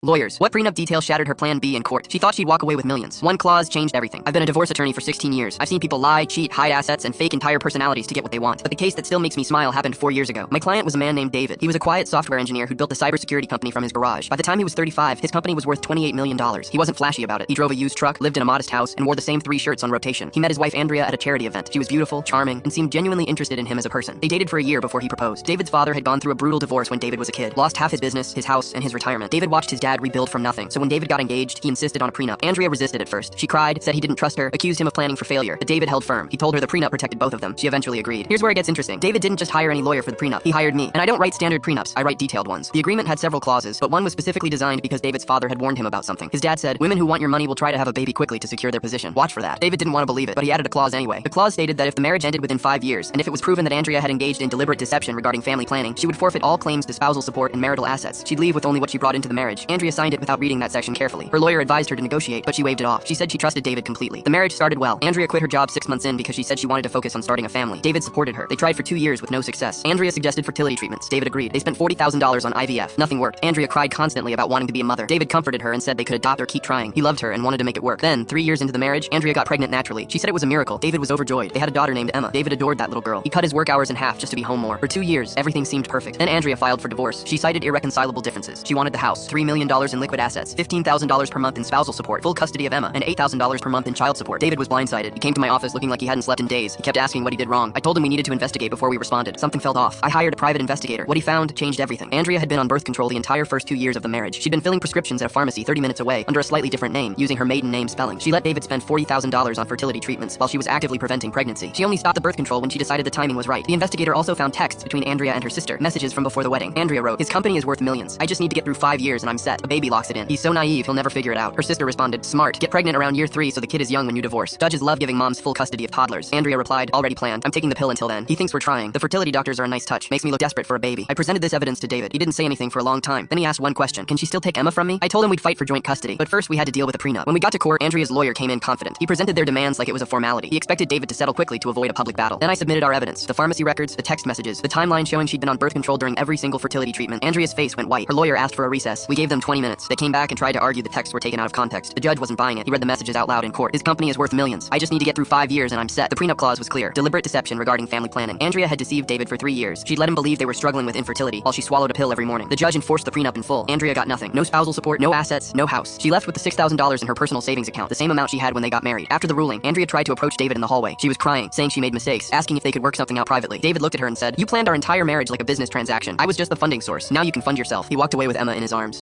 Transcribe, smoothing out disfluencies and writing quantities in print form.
Lawyers. What prenup detail shattered her plan B in court? She thought she'd walk away with millions. One clause changed everything. I've been a divorce attorney for 16 years. I've seen people lie, cheat, hide assets, and fake entire personalities to get what they want. But the case that still makes me smile happened 4 years ago. My client was a man named David. He was a quiet software engineer who built a cybersecurity company from his garage. By the time he was 35, his company was worth $28 million. He wasn't flashy about it. He drove a used truck, lived in a modest house, and wore the same 3 shirts on rotation. He met his wife Andrea at a charity event. She was beautiful, charming, and seemed genuinely interested in him as a person. They dated for a year before he proposed. David's father had gone through a brutal divorce when David was a kid, lost half his business, his house, and his retirement. David watched his dad rebuild from nothing. So when David got engaged, he insisted on a prenup. Andrea resisted at first. She cried, said he didn't trust her, accused him of planning for failure. But David held firm. He told her the prenup protected both of them. She eventually agreed. Here's where it gets interesting. David didn't just hire any lawyer for the prenup. He hired me. And I don't write standard prenups. I write detailed ones. The agreement had several clauses, but one was specifically designed because David's father had warned him about something. His dad said, "Women who want your money will try to have a baby quickly to secure their position. Watch for that." David didn't want to believe it, but he added a clause anyway. The clause stated that if the marriage ended within 5 years, and if it was proven that Andrea had engaged in deliberate deception regarding family planning, she would forfeit all claims to spousal support and marital assets. She'd leave with only what she brought into the marriage. Andrea signed it without reading that section carefully. Her lawyer advised her to negotiate, but she waved it off. She said she trusted David completely. The marriage started well. Andrea quit her job 6 months in because she said she wanted to focus on starting a family. David supported her. They tried for 2 years with no success. Andrea suggested fertility treatments. David agreed. They spent $40,000 on IVF. Nothing worked. Andrea cried constantly about wanting to be a mother. David comforted her and said they could adopt or keep trying. He loved her and wanted to make it work. Then, 3 years into the marriage, Andrea got pregnant naturally. She said it was a miracle. David was overjoyed. They had a daughter named Emma. David adored that little girl. He cut his work hours in half just to be home more. For 2 years, everything seemed perfect. Then Andrea filed for divorce. She cited irreconcilable differences. She wanted the house, $3 million in liquid assets, $15,000 per month in spousal support, full custody of Emma, and $8,000 per month in child support. David was blindsided. He came to my office looking like he hadn't slept in days. He kept asking what he did wrong. I told him we needed to investigate before we responded. Something felt off. I hired a private investigator. What he found changed everything. Andrea had been on birth control the entire first 2 years of the marriage. She'd been filling prescriptions at a pharmacy 30 minutes away under a slightly different name, using her maiden name spelling. She let David spend $40,000 on fertility treatments while she was actively preventing pregnancy. She only stopped the birth control when she decided the timing was right. The investigator also found texts between Andrea and her sister, messages from before the wedding. Andrea wrote, "His company is worth millions. I just need to get through 5 years and I'm set. A baby locks it in. He's so naive, he'll never figure it out." Her sister responded, "Smart. Get pregnant around year 3 so the kid is young when you divorce. Judges love giving moms full custody of toddlers." Andrea replied, "Already planned. I'm taking the pill until then. He thinks we're trying. The fertility doctors are a nice touch. Makes me look desperate for a baby." I presented this evidence to David. He didn't say anything for a long time. Then he asked one question. "Can she still take Emma from me?" I told him we'd fight for joint custody, but first we had to deal with a prenup. When we got to court, Andrea's lawyer came in confident. He presented their demands like it was a formality. He expected David to settle quickly to avoid a public battle. Then I submitted our evidence. The pharmacy records, the text messages, the timeline showing she'd been on birth control during every single fertility treatment. Andrea's face went white. Her lawyer asked for a recess. We gave them 20 minutes. They came back and tried to argue the texts were taken out of context. The judge wasn't buying it. He read the messages out loud in court. "His company is worth millions. I just need to get through 5 years and I'm set." The prenup clause was clear. Deliberate deception regarding family planning. Andrea had deceived David for 3 years. She'd let him believe they were struggling with infertility while she swallowed a pill every morning. The judge enforced the prenup in full. Andrea got nothing. No spousal support, no assets, no house. She left with the $6,000 in her personal savings account, the same amount she had when they got married. After the ruling, Andrea tried to approach David in the hallway. She was crying, saying she made mistakes, asking if they could work something out privately. David looked at her and said, "You planned our entire marriage like a business transaction. I was just the funding source. Now you can fund yourself." He walked away with Emma in his arms.